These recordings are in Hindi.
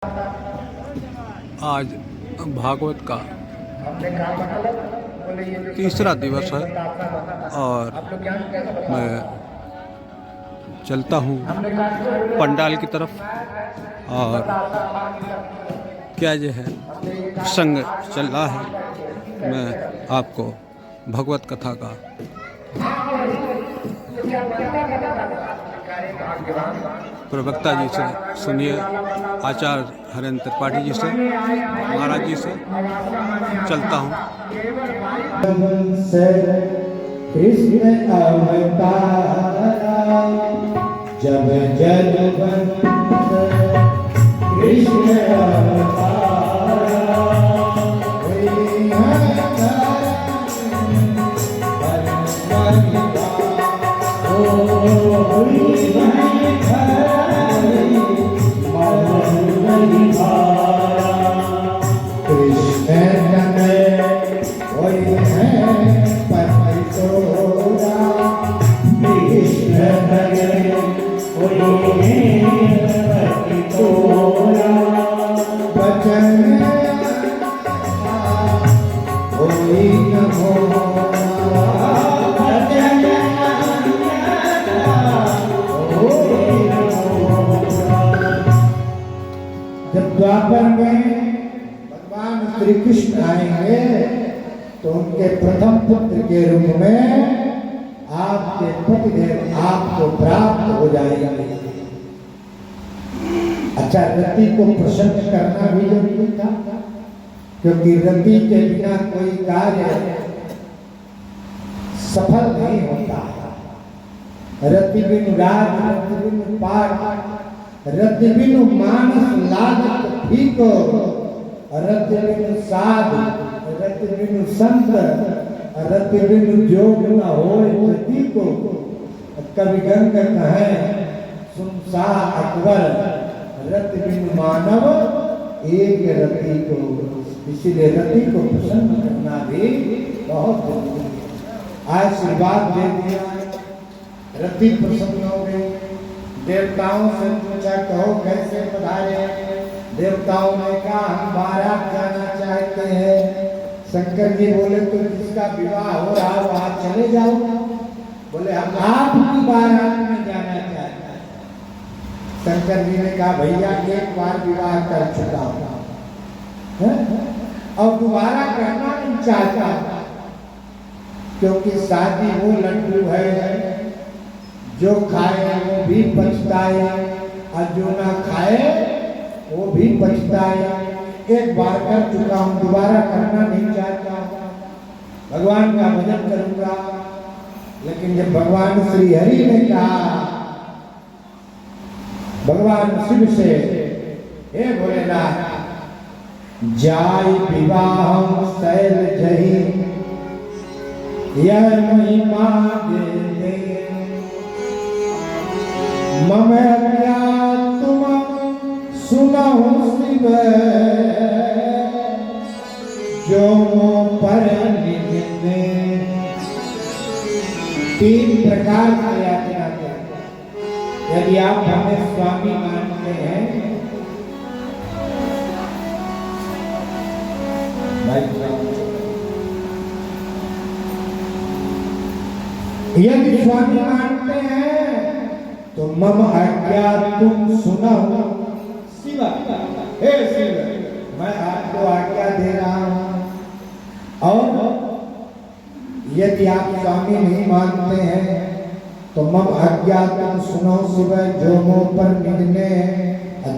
आज भागवत का तीसरा दिवस है और मैं चलता हूँ पंडाल की तरफ। और क्या ये है, संग चल रहा है। मैं आपको भगवत कथा का प्रवक्ता जी से सुनिए, आचार्य हरेंद्र त्रिपाठी जी से, महाराज जी से चलता हूँ। कृष्ण अवतारा जब जन्म कृष्ण अवतारा द्वापर में भगवान श्री कृष्ण आएंगे तो उनके प्रथम पुत्र के रूप में आपके पतिदेव आपको प्राप्त हो जाएंगे। अच्छा, रति को प्रसन्न करना भी जरूरी था, क्योंकि रति के बिना कोई कार्य सफल नहीं होता। रति बिनु राज, रति बिनु पाठ, रति बिनु मानस लागत ठीक, रति बिनु साध, रति बिनु संत, रति बिनु जोग न होए रति को। कवि गंग कहे सुनसा अकबर, रति बिनु मानव एक रति को। इसलिए रति को प्रसन्न करना भी बहुत जरूरी है। आशीर्वाद दे दिया, रति प्रसन्न हो गई। देवताओं से पूछा, कहो कैसे पधारे? देवताओं ने कहा हम बारात जाना चाहते हैं। शंकर जी बोले तो जिसका विवाह हो रहा हो आप चले जाओ। बोले हम आपकी बारात में जाना चाहते हैं। शंकर जी ने कहा भैया एक बार विवाह कर चुका हूं और दोबारा करना नहीं चाहता, क्योंकि शादी वो लड्डू है जो खाए वो भी पछताए और जो ना खाए वो भी पछताए। एक बार कर चुका हूं, दोबारा करना नहीं चाहता। भगवान का भजन करूंगा। लेकिन जब भगवान श्री हरि ने कहा भगवान शिव से, हे भोलेनाथ, जाय विवाह शैल जही यह महिमा दे मम क्या तुम सुनहु शिव जो पर निकले। तीन प्रकार से याचना करते। यदि आप हमें स्वामी मानते हैं, यदि स्वामी मानते हैं तो मम आज्ञा तुम सुनो शिव। हे शिव, मैं आपको आज्ञा दे रहा हूं। और यदि आप स्वामी नहीं मानते हैं तो मम आज्ञा तुम सुनो शिव जो मोह पर निगने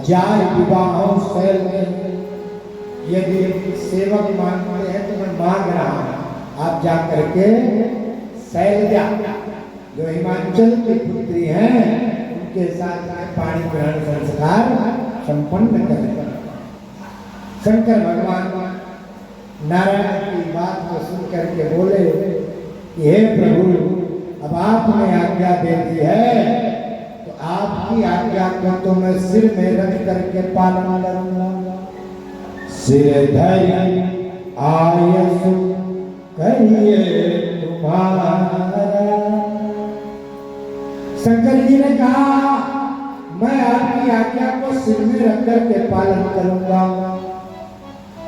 जाय विवाह शैल में। यदि सेवक मानते हैं तो मैं मांग रहा हूं, आप जा करके शैलजा जो हिमाचल की पुत्री हैं उनके साथ पाणी ग्रहण संस्कार संपन्न करें। शंकर भगवान नारायण की बात को सुन करके बोले कि हे प्रभु, अब आपने आज्ञा दे दी है तो आपकी आज्ञा को तो मैं सिर में रख करके पालन करूंगा। सिर धरि आयसु कहिए तुम्हारा। शंकर जी ने कहा मैं आपकी आज्ञा को सिर में रख कर के पालन करूंगा।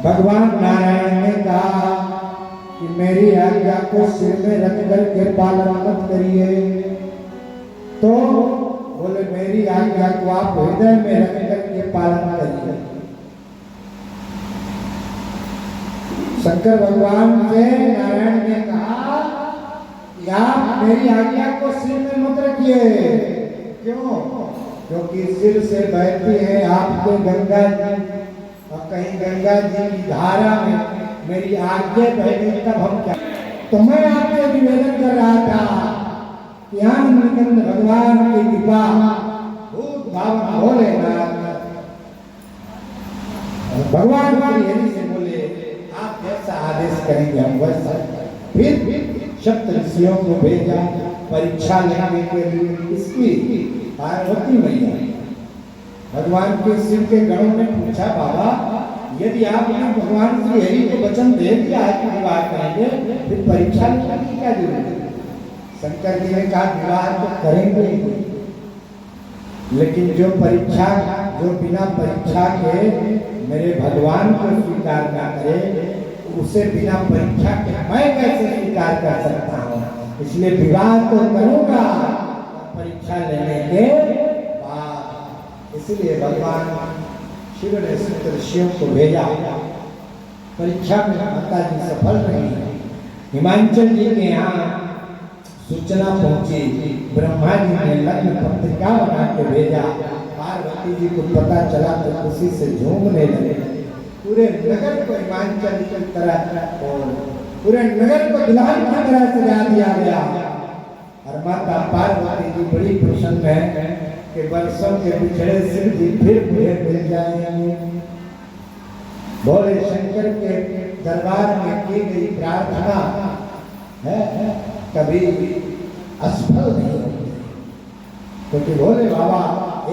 भगवान नारायण ने कहा कि मेरी आज्ञा को सिर में रख कर के पालन मत करिए। तो बोले मेरी आज्ञा को आप हृदय में रख कर के पालन करिए। शंकर भगवान से नारायण ने कहा कि आप मेरी आज्ञा को सिर में मत रखिए। क्यों? क्योंकि सिर से बहती है आपके गंगा जी, और कहीं गंगा जी की धारा में मेरी आज्ञा बहेगी तब हम क्या। तो मैं आपसे निवेदन कर रहा था कि आनंद भगवान की कृपा भूत भावन भोलेनाथ भगवान हरि से बोले आप जैसा आदेश करेंगे हम वैसा। फिर सप्त ऋषियों को भेजा परीक्षा लेने के लिए। इसकी पार्वती मैया भगवान के शिव के गणों ने पूछा बाबा यदि आपने भगवान श्री हरि को वचन दे दिया है कि विवाह करेंगे फिर परीक्षा लेने की क्या जरूरत है। शंकर जी ने कहा विवाह तो करेंगे, लेकिन जो परीक्षा जो बिना परीक्षा के मेरे भगवान को स्वीकार ना करे उसे बिना परीक्षा के मैं कैसे स्वीकार कर सकता हूँ। इसलिए विवाह तो करूंगा परीक्षा लेने के बाद। इसलिए भगवान शिव ने सप्त ऋषियों को भेजा। परीक्षा में माता जी सफल रही। हिमांचल जी के यहाँ सूचना पहुंची, ब्रह्मा जी ने लग्न पत्रिका बना के भेजा। पार्वती जी को पता चला तो खुशी से झूमने लगे। पूरे नगर को हिमांचल की तरह पूरे नगर को दुल्हन की तरह सजा दिया गया। और माता पार्वती जी बड़ी प्रसन्न है कि वर्षों के पिछड़े शिव जी फिर मुझे मिल जाएंगे। भोले शंकर के दरबार में की गई प्रार्थना है कभी असफल नहीं होती, क्योंकि भोले बाबा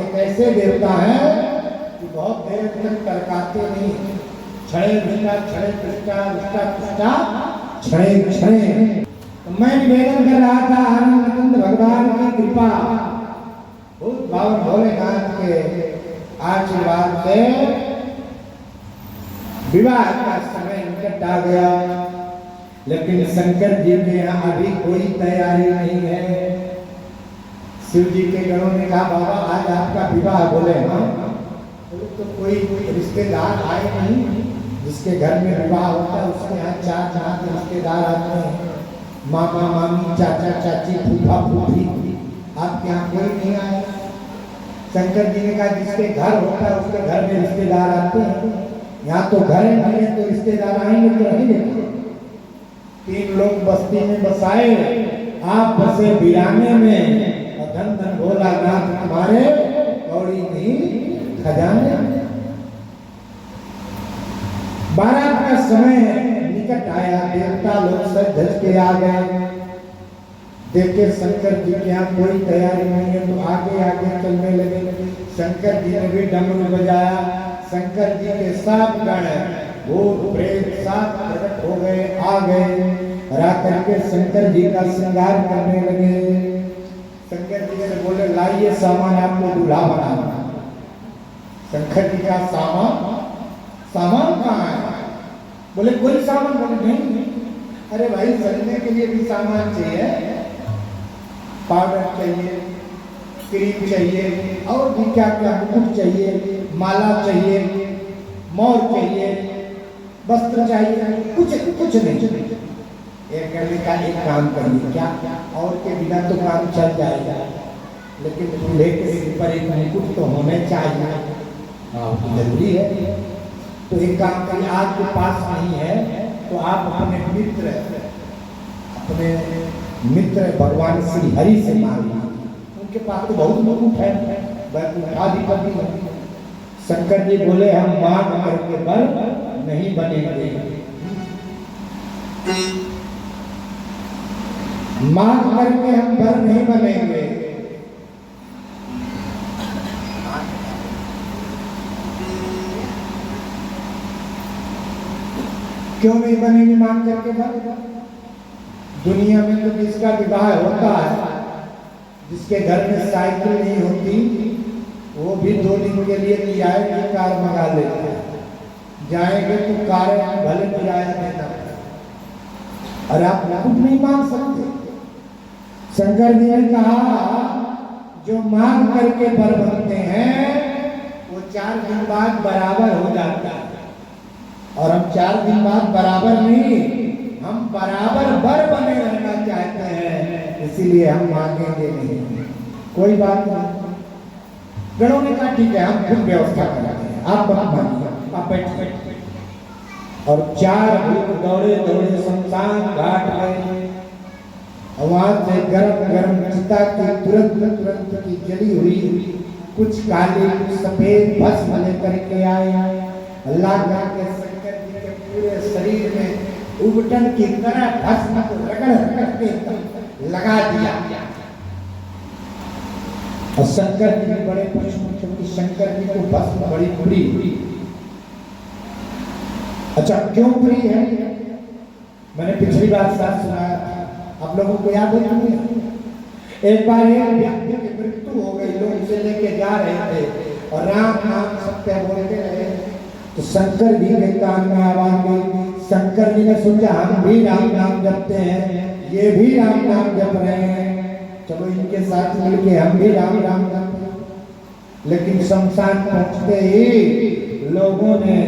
एक ऐसे देवता हैं कि बहुत देर तक टरकाते नहीं। क्षणे पृष्ठा क्षणे पृष्ठा पृष्ठा पृष्ठा क्षणे क्षणे। तो मैं निवेदन कर रहा था आनंद भगवान की कृपा भूत भावन भोलेनाथ के आशीर्वाद से विवाह का समय निकट आ गया। लेकिन शंकर जी के यहाँ अभी कोई तैयारी नहीं है। शिव जी के गणों ने कहा बाबा आज आपका विवाह। बोले हाँ। तो कोई रिश्तेदार आए नहीं। जिसके घर में विवाह होता है उसके यहाँ चार चार रिश्तेदार आते हैं, मामा मामी चाचा चाची फूफा फूफी। आपके यहाँ कोई नहीं आया। शंकर जी ने कहा जिसके घर होता है उसके घर में रिश्तेदार आते हैं। यहाँ तो घर नहीं है तो रिश्तेदार आएंगे तो रहेंगे। 3 लोग बस्ती में बसाए, आप बसे वीराने में, और धन धन भोलानाथ तुम्हारे कौड़ी नहीं खजाने। बारात का समय निकट आया। देवता लोग सब धज के आ गए। देखे शंकर जी के यहाँ कोई तैयारी नहीं है तो आगे आगे चलने लगे। शंकर जी ने भी डमरू बजाया। शंकर जी के 7 गण भूत प्रेत 7 प्रकट हो गए, आ गए। आकर के शंकर जी का श्रृंगार करने लगे। शंकर जी से बोले लाइए सामान आपको दूल्हा बनाना। शंकर जी का सामान कहाँ है? बोले कोई सामान। बोले नहीं। अरे भाई सजने के लिए भी सामान चाहिए, पाउडर चाहिए, क्रीम चाहिए, और भी क्या क्या मुकुट चाहिए, माला चाहिए, मोर चाहिए, वस्त्र चाहिए, कुछ नहीं। एक करने का एक काम करिए क्या और के बिना तो काम चल जाएगा, लेकिन दूल्हे के सिर पर एक मुकुट तो होने चाहिए, जरूरी है। तो एक काम करिए, आपके पास नहीं है तो आप अपने मित्र भगवान श्री हरि से मांगिए। उनके पास तो बहुत मुकुट है, वैकुंठाधिपति है। शंकर जी बोले हम मांग करके बर नहीं बनेंगे, मांग करके हम बर नहीं बनेंगे। क्यों नहीं बनेंगे मांग करके बर? दुनिया में तो जिसका विवाह होता है, जिसके घर में साइकिल नहीं होती, वो भी 2 दिन के लिए किराए की कार मंगा लेते हैं। जाएंगे तो कार भले किराया देना और आप खुद नहीं मांग सकते। शंकर जी ने कहा जो मांग करके बर बनते हैं वो 4 दिन बाद बराबर हो जाता है, और हम 4 दिन बाद बराबर नहीं, हम बराबर बर बने रहना चाहते हैं, इसीलिए हम मांगेंगे नहीं। कोई बात नहीं। गणों ने कहा ठीक है हम खुद व्यवस्था कराते हैं, आप मत मांगिए, आप बैठिए। और 4 लोग दौड़े दौड़े शमशान घाट गए। वहां से गरम गरम चिता की तुरंत की जली हुई कुछ काली कुछ सफेद भस्म लेकर के आए। अल्लाह के शंकर जी के पूरे शरीर में उबटन की तरह भस्म को रगड़ के लगा दिया। और शंकर जी बड़े प्रश्न, क्योंकि शंकर जी को भस्म बड़ी प्रिय। अच्छा क्यों प्रिय है? मैंने पिछली बार साथ सुनाया था, आप लोगों को याद है नहीं? एक बार एक व्यक्ति की मृत्यु हो गई, लोग उसे लेके जा रहे थे और राम नाम सत्य बोलते रहे, तो शंकर जी के कान में आवाज गई। शंकर जी ने सोचा हम भी राम नाम जपते हैं, ये भी राम नाम जप रहे हैं, चलो इनके साथ मिलके हम भी राम नाम जपते हैं। लेकिन शमशान पहुंचते ही लोगों ने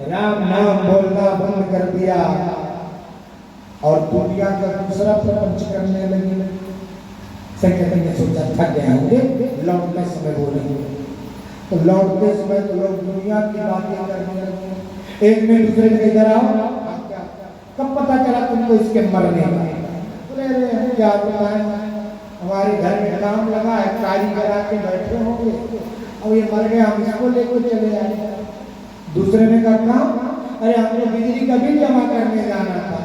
राम नाम बोलना बंद कर दिया और दुनिया का दूसरा प्रपंच करने लगे। शंकर जी ने सोचा थक गए होंगे, लौटने समय बोलेंगे। तो लौटते समय तो लोग दुनिया की बातें करने लगे। एक ने दूसरे के इधर आओ, कब पता चला तुमको इसके मरने का? बोले अरे क्या बताएं, हमारे घर में काम लगा है, कारीगर आके बैठे होंगे, अब ये मर गया हम इसको लेकर चले आए। दूसरे ने कहा काम, अरे हमने बिजली का बिल जमा करने जाना था,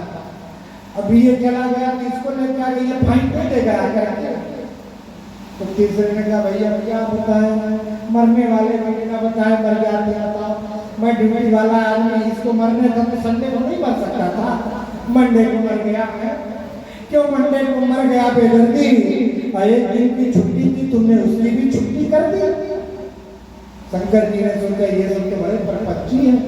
अभी ये चला गया तो इसको लेकर आ गया, फाइन पे दे गया करके। तो तीसरे ने कहा भैया क्या बताएं, मरने वाले को बिना बताए मर जाते था, मैं ड्यूटी वाला आदमी, इसको मरने तक तो संडे को नहीं मर सकता था, मंडे को मर गया है। क्यों मंडे को मर गया बेदर्दी? एक दिन की छुट्टी थी, तुमने उसकी भी छुट्टी कर दी। शंकर जी ने सोचा ये सब तो बड़े परपंची हैं,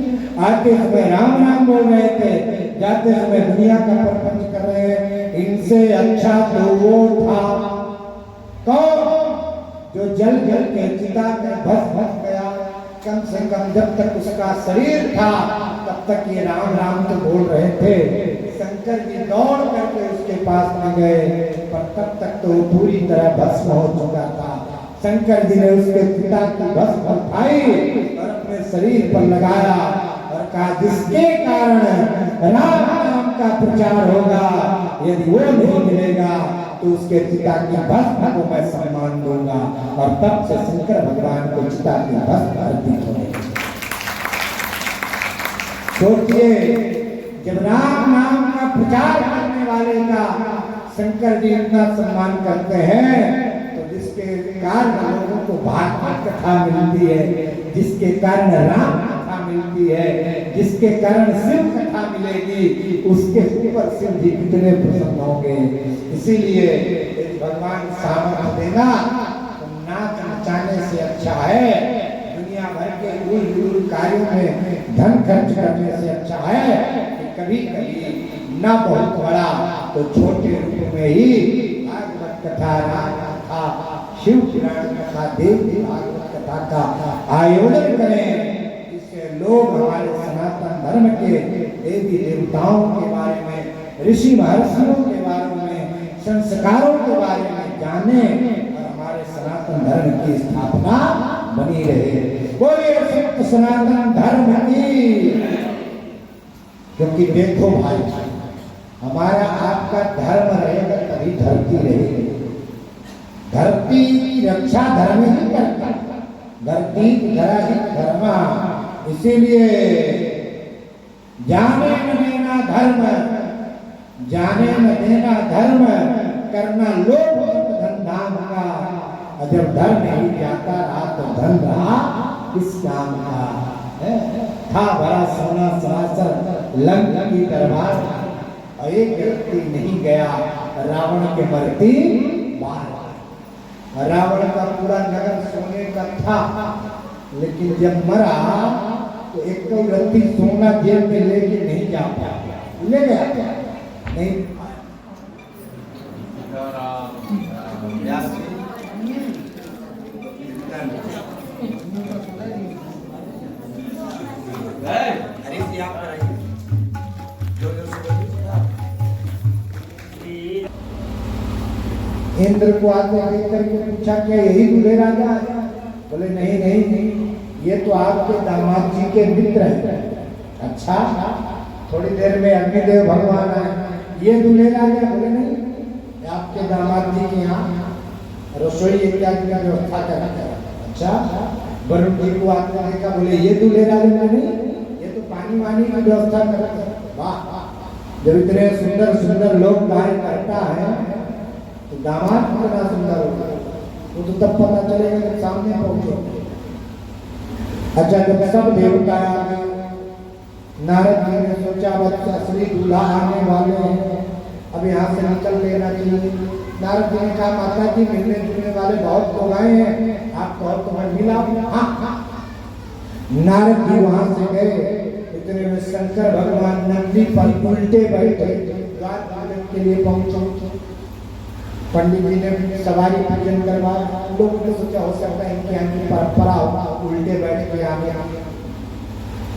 आते समय राम नाम बोल रहे थे, जाते समय दुनिया का परपंच कर रहे हैं, इनसे अच्छा तो वो था कौन जो जल जल के चिता में भस गया। कम से कम जब तक उसका शरीर था तब तक ये राम राम तो बोल रहे थे। शंकर जी दौड़ करके उसके पास में गए, पर तब तक तो पूरी तरह भस्म हो चुका था। शंकर जी ने उसके पिता की भस्म उठाई और अपने शरीर पर लगाया और कहा जिसके कारण राम नाम का प्रचार होगा, यदि वो नहीं मिलेगा तो उसके पिता की भस्म को मैं सम्मान दूंगा। और तब से शंकर भगवान को चिता की भस्म अर्पित होगी। सोचिए जब राम नाम का प्रचार करने वाले का शंकर जी इतना सम्मान करते हैं, तो जिसके कारण लोगों को भागवत कथा मिलती है, जिसके कारण राम कथा मिलती है, जिसके कारण शिव कथा मिलेगी, उसके ऊपर शिव जी कितने प्रसन्न होंगे। इसीलिए भगवान सामर्थ्य देना तो नाच नचाने से अच्छा है, दुनिया भर के उल कार्यों में धन खर्च करने से अच्छा है कि कभी कभी ना बहुत बड़ा तो छोटे रूप में ही भागवत कथा, राम कथा, शिव पुराण कथा, देव भागवत कथा का आयोजन करें, जिससे लोग हमारे सनातन धर्म के देवी देवताओं के बारे में, ऋषि महर्षियों के बारे में, संस्कारों के बारे में जाने और हमारे सनातन धर्म की स्थापना बनी रहे। बोलिए सत्य सनातन धर्म की। क्योंकि देखो भाई, हमारा आपका धर्म रहेगा तभी धरती रहेगी। धरती की रक्षा धर्म ही करता, धरती धरा ही धर्मा। इसीलिए जाने न देना धर्म, जाने न देना धर्म, करना लोभ धन धाम का। और जब धर्म नहीं जाता रहा तो धन रहा किस काम का? था बड़ा सोना सरासर लंका की दरबार, और एक व्यक्ति नहीं गया रावण के मरती बार। रावण का पूरा नगर सोने का था, लेकिन जब मरा तो एक रत्ती सोना जेब में लेके नहीं जा पाया, ले गया नहीं। इंद्र को आगे देख करके पूछा क्या यही दूल्हे राजा है? बोले नहीं नहीं नहीं, ये तो आपके दामाद जी के मित्र हैं। अच्छा, थोड़ी देर में अग्निदेव भगवान आए, ये दूल्हे राजा? बोले नहीं, आपके दामाद जी के यहाँ रसोई इत्यादि का व्यवस्था करना। अच्छा, वरुण जी को आते देखा, बोले ये दूल्हे राजा? नहीं, ये तो पानी वानी की व्यवस्था करते। वाह, जब इतने सुंदर सुंदर लोग कार्य करता है तो दामाद कितना सुंदर होगा, वो तो तब पता चलेगा जब सामने पहुंचे। अच्छा, जब सब देवता आ गए, नारद जी ने सोचा बच्चा असली दूल्हा आने वाले हैं, अब यहाँ से निकल लेना चाहिए। नारद जी ने कहा माता जी मिलने जुलने वाले बहुत लोग आए हैं, आप कहो तो मैं मिला। हाँ, नारद जी वहां से गए, इतने में शंकर भगवान नंदी पर उल्टे बैठे द्वार के लिए पहुंचे। पंडित जी ने सवारी पूजन करवा, लोगों ने सोचा हो सकता है इनकी यहाँ की परंपरा होगा उल्टे बैठ के आगे आगे।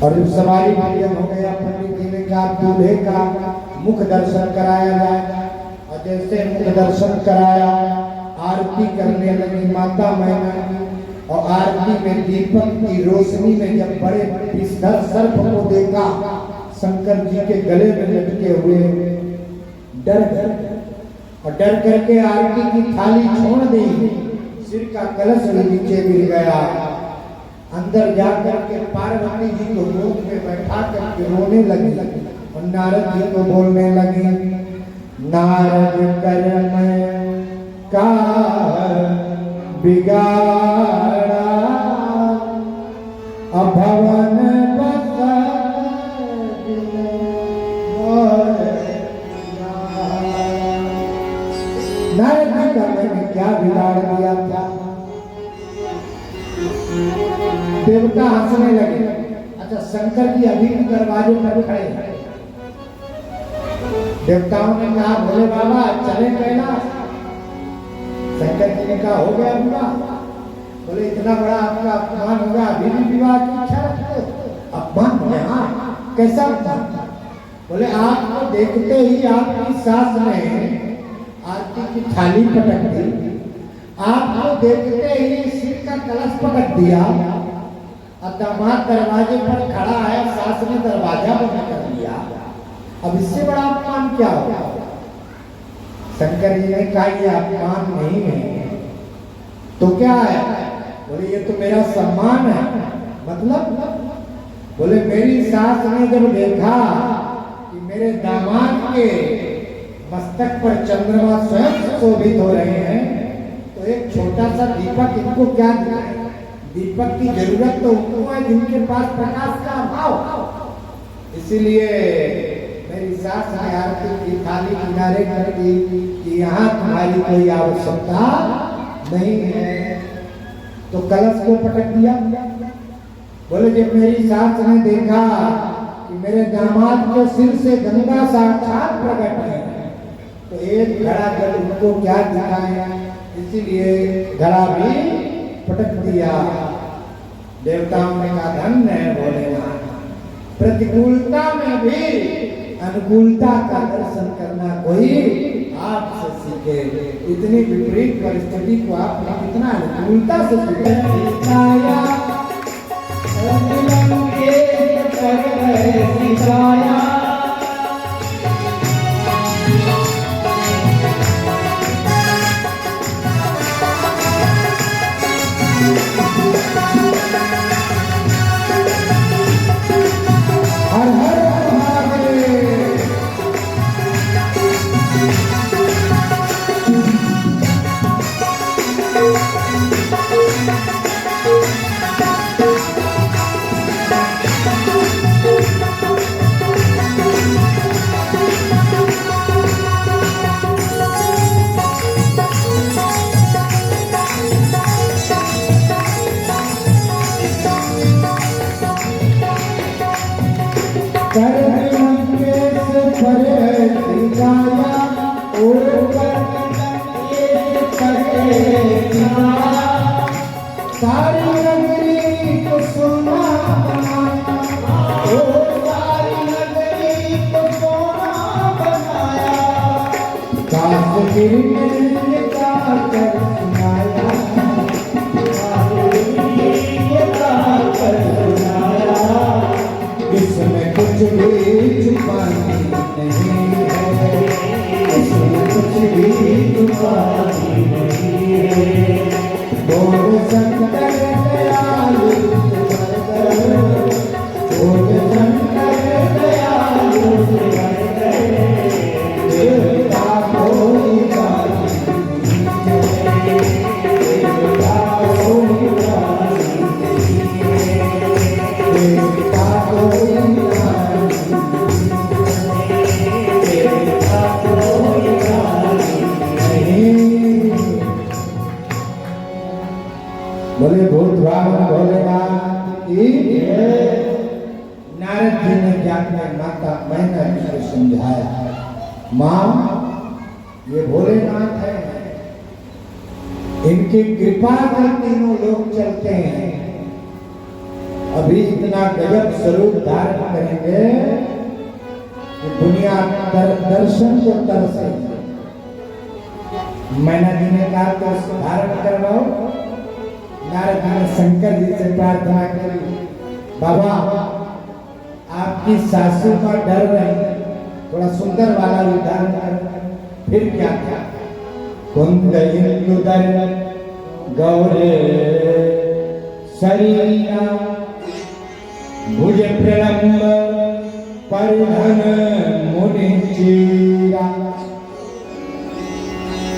और जब सवारी पूजन हो गया, पंडित जी ने कहा दूल्हे का मुख दर्शन कराया जाए। और जैसे मुख दर्शन कराया, आरती करने लगी माता मैना। और आरती में दीपक की रोशनी में जब बड़े विषधर सर्प को देखा शंकर जी के गले में लटके हुए, डर गए और डर करके आरती की थाली छोड़ दी, सिर का कलश नीचे गिर गया। अंदर जाकर के पार्वती जी को गोद में बैठा करके रोने लगी और नारद जी को बोलने लगी, नारद कर्म का बिगाड़ा अभवन नारद जी का मैंने क्या बिगाड़ दिया था? देवता हंसने लगे। अच्छा, शंकर जी अभी भी दरवाजे पर खड़े हैं। देवताओं ने कहा भोले बाबा चले कैलाश। शंकर जी ने कहा हो गया पूरा। बोले इतना बड़ा आपका अपमान होगा, अभी भी विवाह की इच्छा रखते हो? अपमान हो गया? हाँ, कैसा अपमान? बोले आपको देखते ही आपकी सास ने आरती की थाली पटक दी, आपको देखते ही सिर का कलश पटक दिया, और दामाद दरवाजे पर खड़ा है, सास ने दरवाजा बंद कर दिया। अब इससे बड़ा अपमान क्या होगा? शंकर जी ने कहा ये अपमान नहीं है तो क्या है? बोले ये तो मेरा सम्मान है। मतलब? बोले मेरी सास ने जब देखा कि मेरे दामाद के मस्तक पर चंद्रमा स्वयं शोभित हो रहे हैं, तो एक छोटा सा दीपक इनको क्या दिया? दीपक की जरूरत तो उनको है जिनके पास प्रकाश का अभाव। इसीलिए मेरी सास ने आरती की थाली किनारे कर दी कि यहाँ तुम्हारी कोई आवश्यकता नहीं है, तो कलश को पटक दिया। बोले जब मेरी सास ने देखा कि मेरे दामाद के सिर से गंगा साक्षात प्रकट है, तो एक घड़ा जल उनको क्या दिखाया, इसीलिए घड़ा भी पटक दिया। देवताओं ने कहा धन्य है भोलेनाथ, प्रतिकूलता में भी अनुकूलता का दर्शन करना कोई आपसे सीखे। इतनी विपरीत परिस्थिति को आपने कितना अनुकूलता से सिखाया। सारी नगरी को सोना बनाया, ओ सारी नगरी को सोना बनाया, काश्मीर में ये गा कर सुनाया, ये गा कर सुनाया, इसमें कुछ भी छुपानी नहीं है, इसमें कुछ भी छुपानी नहीं है। बोल शंकर दयालु बोल शंकर दयालु देवता कोई देवता कोई देवता कोई देवता कोई बोले भूत भावन भोलेनाथ की जय। नारद जी ने जाकर माता मैना जी को समझाया, माँ ये भोलेनाथ है, इनकी कृपा से तीनों लोग चलते हैं, अभी इतना गजब स्वरूप धारण करेंगे कि दुनिया दर्शन को तरसेगी। मैना जी ने कहा तो धारण करवाओ। नारद जी ने शंकर जी से प्रार्थना करी, बाबा आपकी सासू का डर रही, थोड़ा सुंदर वाला उदाहरण कर। फिर क्या था? कुंद इंदुदर गौरे शरीरा भुज प्रलंब परिधन मुनि चीरा।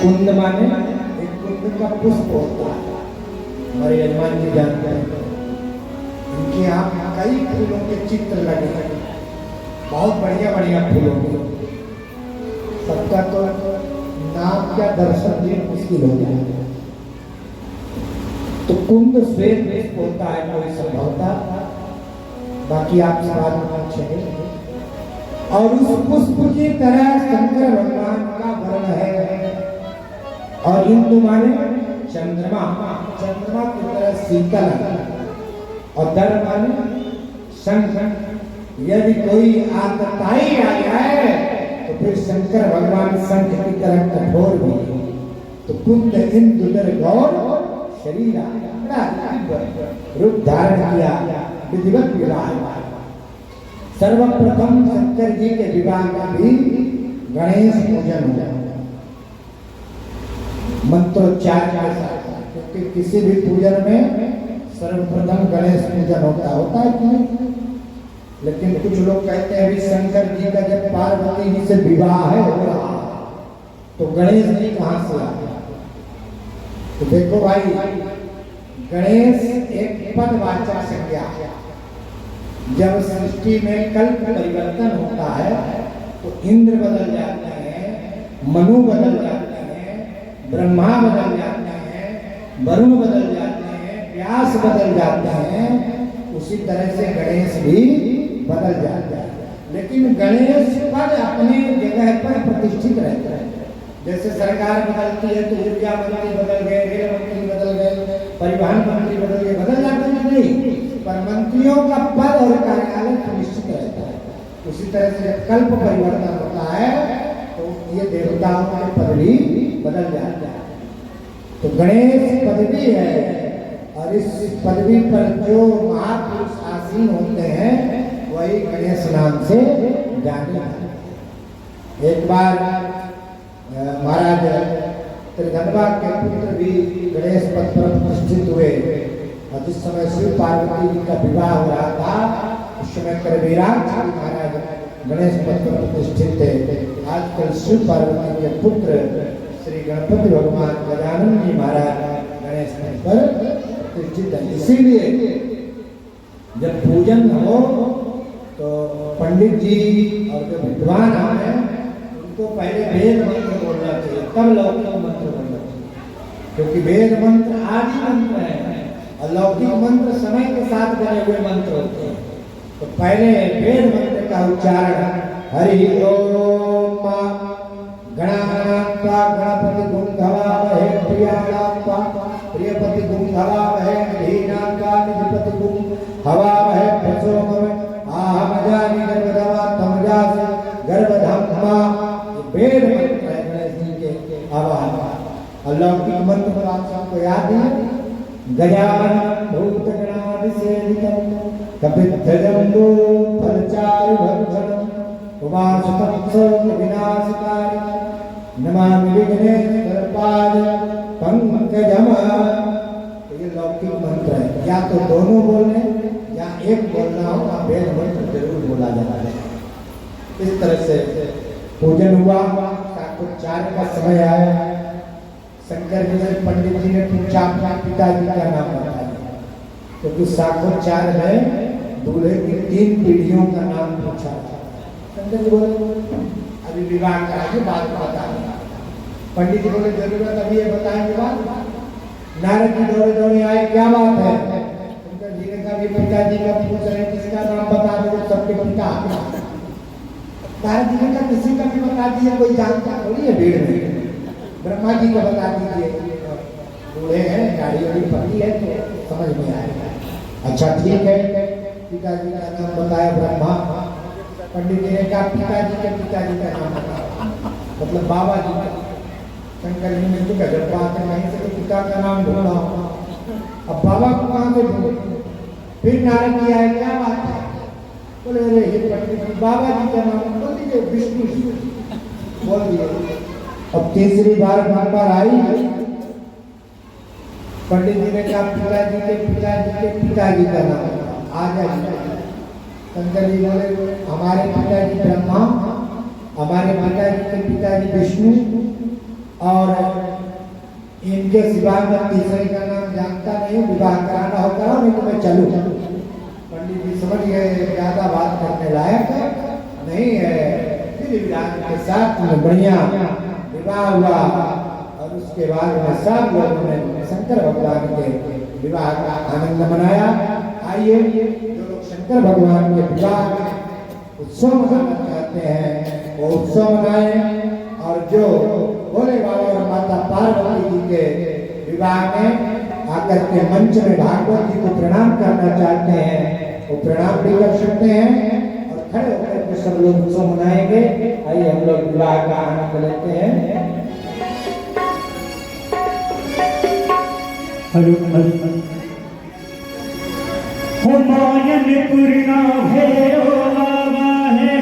कुंद माने एक कुंद का पुष्प होता है, हमारे यजमान जी जानते हैं, इनके यहाँ कई फूलों के चित्र लगे हैं, बहुत बढ़िया बढ़िया फूलों के, सबका तो नाम क्या दर्शन भी मुश्किल हो जाए। तो कुंद श्वेत पुष्प होता है कोई संभवता, बाकी आप सवाल पूछेंगे। और उस पुष्प की तरह शंकर भगवान का वर्ण है, और इंदु माने चंद्रमा, चंद्रमा की तरह शीतल, और दर माने शंख। यदि कोई आतताई आ जाए तो फिर शंकर भगवान शंख की तरह कठोर भी है। तो कुंद इंदुदर गौर शरीर रूप धारण किया, विधिवत विवाह। सर्वप्रथम शंकर जी के विवाह का भी गणेश पूजन हो जाए, मंत्रोच्चार के साथ, क्योंकि किसी भी पूजन में सर्वप्रथम गणेश पूजन होता है कि नहीं? लेकिन कुछ लोग कहते हैं अभी शंकर जी का जब पार्वती जी से विवाह हो रहा तो गणेश जी कहां से आ गया? तो देखो भाई, गणेश एक पदवाचक संज्ञा। जब सृष्टि में कल्प परिवर्तन होता है तो इंद्र बदल जाते हैं, मनु बदल जाते हैं, ब्रह्मा बदल जाते हैं, वरुण बदल जाते हैं, व्यास बदल जाते हैं, उसी तरह से गणेश भी बदल जाता है। लेकिन गणेश पद अपने जगह पर प्रतिष्ठित रहता है। जैसे सरकार बदलती है तो ऊर्जा मंत्री बदल गए, रेल मंत्री बदल गए, परिवहन मंत्री बदल गए, बदल जाते हैं नहीं, पर मंत्रियों का पद और कार्यालय सुनिश्चित रहता है। उसी तरह से जब कल्प परिवर्तन होता है तो ये देवताओं के पद भी बदल जाता है। तो गणेश पदवी है, और इस पदवी पर जो महापुरुष आसीन होते हैं वही गणेश नाम से जाने जाते। एक बार महाराज त्रिधनवा के पुत्र भी गणेश पद पर प्रतिष्ठित हुए, और जिस समय शिव पार्वती जी का विवाह हो रहा था उस समय करवीराज महाराज गणेश पद पर प्रतिष्ठित थे। आजकल शिव पार्वती के पुत्र श्री गणपति भगवान गजानन जी महाराज गणेश पद पर प्रतिष्ठित है। इसीलिए जब पूजन हो तो पंडित जी और जो विद्वान हैं उनको पहले वेद मंत्र बोलना चाहिए, तब लौकिक मंत्र बोलना चाहिए, क्योंकि वेद मंत्र आदि मंत्र है और लौकिक मंत्र समय के साथ बने हुए मंत्र होते हैं। तो पहले वेद मंत्र का उच्चारण हरि ओम गणानात्वा गणपति गुं हवामहे प्रियाणात्वा प्रियपति गुं हवामहे धीनात्वा निधिपति गुं हवामहे प्रसोमः आहमजानि गर्भधमा तमजासि गर्भधम्मा। वेद मंत्र है गणेश जी के आवाहन। अलौकिक मंत्र पर आप सबको याद है गजानन भूतगणाधिसेवितं कपिध्वजम्बो फलचारुभक्षणं उमासुतं विनाशकारि नमामि विघ्नेश्वरपाद पंकजम्। ये लौकिक मंत्र है, या तो दोनों बोलने या एक बोलना हो, या वेद मंत्र जरूर बोला जाता है। इस तरह से पूजन हुआ, शाकोच्चार का समय आया। शंकर जी ने पंडित जी ने पूछा अपने पिताजी का नाम बताया, क्योंकि शाकोच्चार में दूल्हे की 3 पीढ़ियों का नाम पूछा। शंकर जी बोले अभी विवाह कराइए, बाद में बताएंगे। पंडित जी बोले जरूरत अभी ये बताएंगे बाद। नारद जी दौड़े दौड़े आए, क्या बात है? शंकर जी ने कहा पिताजी का पूछ रहे किसका नाम बता दो, सबके पिता। नारद जी ने कहा किसी का भी बता दीजिए, कोई जानता थोड़ी है भीड़ में। ब्रह्मा जी का बता दीजिए, बूढ़े हैं, गाड़ी वाड़ी पकड़ी है तो समझ में आएगा। अच्छा ठीक है, पिताजी का नाम बताया ब्रह्मा। पंडित जी ने कहा पिताजी का नाम बताओ, मतलब बाबा जी का। शंकर जी ने तो गजब बात है, कहीं से तो पिता का नाम ढूंढा, अब बाबा को कहाँ से ढूंढे? फिर नारद जी आए, क्या बात है? बोले अरे ये पंडित जी बाबा जी का नाम बोल दीजिए, विष्णु जी बोल दिए। अब तीसरी बार नंबर आई, पंडित जी ने कहा पिताजी का नाम आ जाए। शंकर जी बोले हमारे पिताजी ब्रह्मा, हमारे पिताजी विष्णु, और इनके सिवा मैं तीसरे का नाम जानता नहीं हूँ। विवाह कराना हो कराओ, नहीं तो मैं चलूँ। पंडित जी समझ गए ज्यादा बात करने लायक नहीं है। फिर विवाह के साथ में बढ़िया विवाह हुआ, और उसके बाद में सब लोगों ने शंकर भगवान के विवाह का आनंद मनाया। आइए जो लोग शंकर भगवान के विवाह में उत्सव मनाना चाहते हैं वो उत्सव मनाएं, और जो भोले बाबा और माता पार्वती जी के विवाह में आकर के मंच में भागवत जी को प्रणाम करना चाहते हैं वो प्रणाम भी कर सकते हैं, और खड़े होकर के सब लोग उत्सव मनाएंगे। आइए हम लोग विवाह का आनंद लेते हैं। हरि हरि हुमायूं पूर्णा भैरो बाबा है,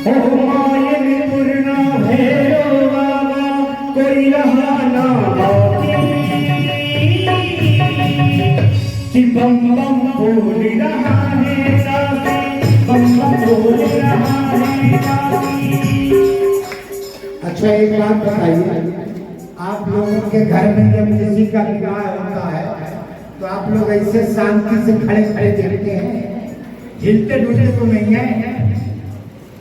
हुमायूं पूर्णा भैरो बाबा, कोई रहा ना बाकी कि बम बम बोल रहा है साथी, बम बम बोल रहा है साथी। अच्छा एक बात बताइए, आप लोगों के घर में जब किसी का विवाह होता है तो आप लोग ऐसे शांति से खड़े खड़े देखते हैं, हिलते डुलते तो नहीं है?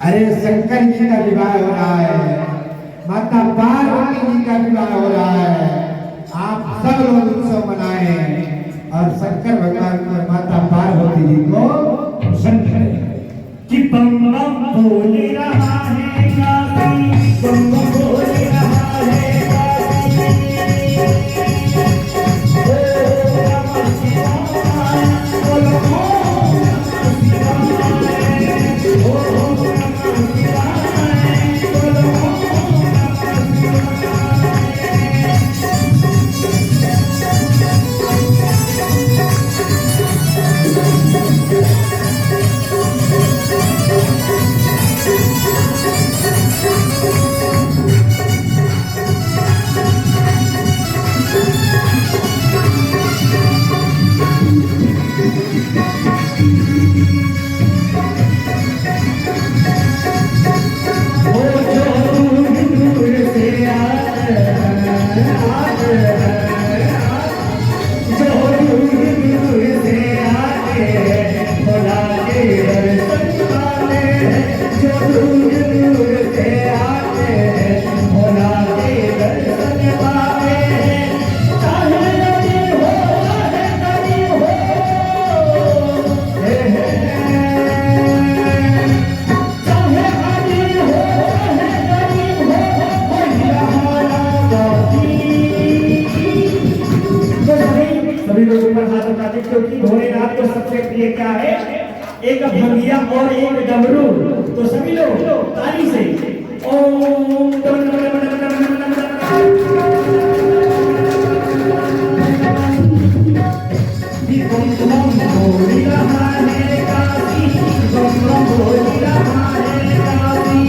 अरे शंकर जी का विवाह हो रहा है, माता पार्वती जी का विवाह हो रहा है, आप सब लोग उत्सव मनाएं और शंकर भगवान और माता पार्वती जी को प्रसन्न करें। कि बम बम बोल रहा है काशी, बम बम बोल रहा है बताते हैं, क्योंकि भोलेनाथ को सबसे प्रिय क्या है? एक भंगिया और एक डमरू। तो सभी लोग ताली से ओम बम बम भोले रहा है काशी, बम बम भोले रहा है काशी।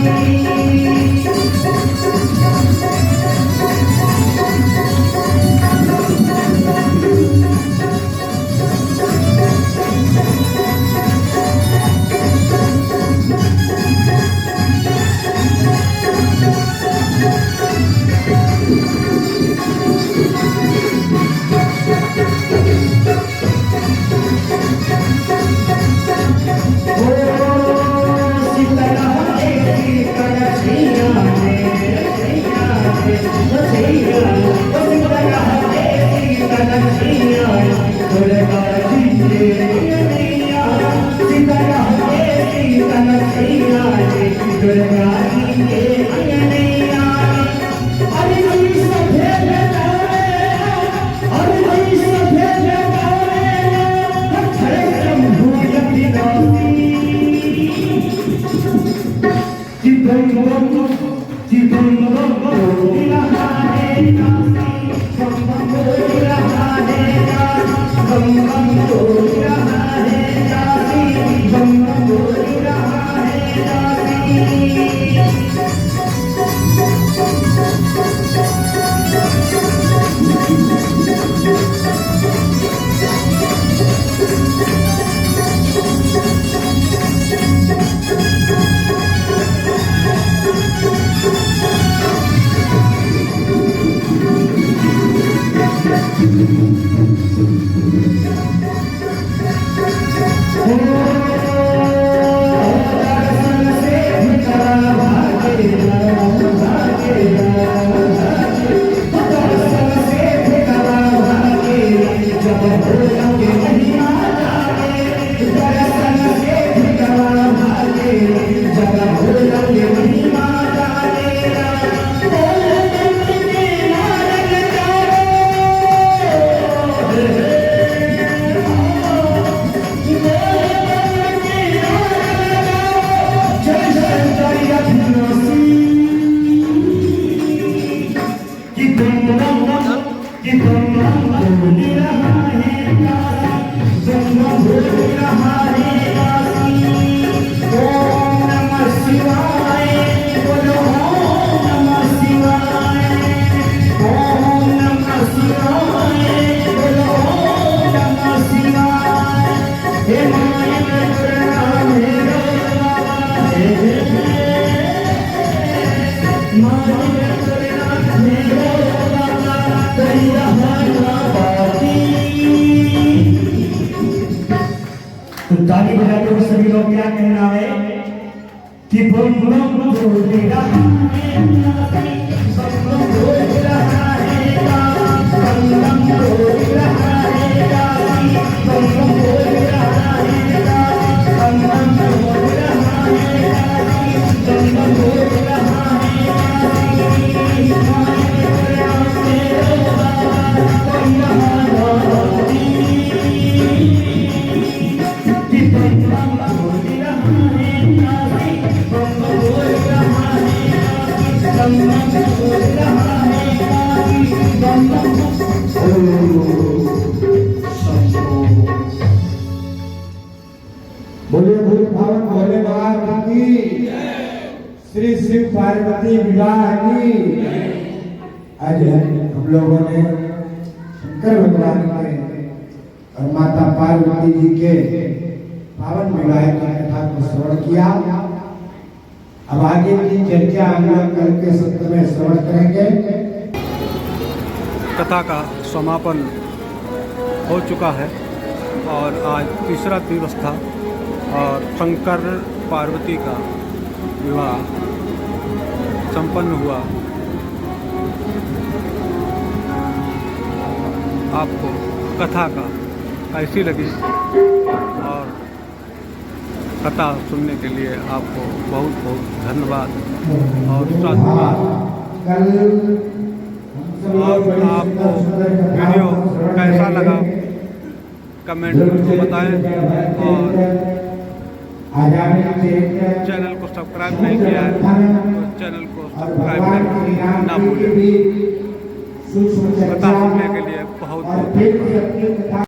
ताली बजाते हुए सभी लोग क्या कहना है कि बम बम भोले रहा है, बम बम भोले रहा है, बम बम भोले रहा है, बम बम भोले रहा है, बम बम भोले रहा है, बम बम भोले रहा बोले भूल भावन भोले बाबा की श्री शिव पार्वती विवाह की। आज हम लोगों ने शंकर भगवान के और माता पार्वती जी के पावन विवाह की कथा को श्रवण किया। अब आगे की चर्चा हम लोग कल के सत्र में श्रवण करेंगे। कथा का समापन हो चुका है और आज तीसरा दिवस था और शंकर पार्वती का विवाह संपन्न हुआ। आपको कथा का कैसी लगी और कथा सुनने के लिए आपको बहुत बहुत धन्यवाद और साधुवाद। कल और आपको वीडियो कैसा लगा कमेंट में बताएं और चैनल को सब्सक्राइब नहीं किया है तो चैनल को सब्सक्राइब करना ना भूलें। बता सुनने के लिए बहुत बहुत धन्यवाद।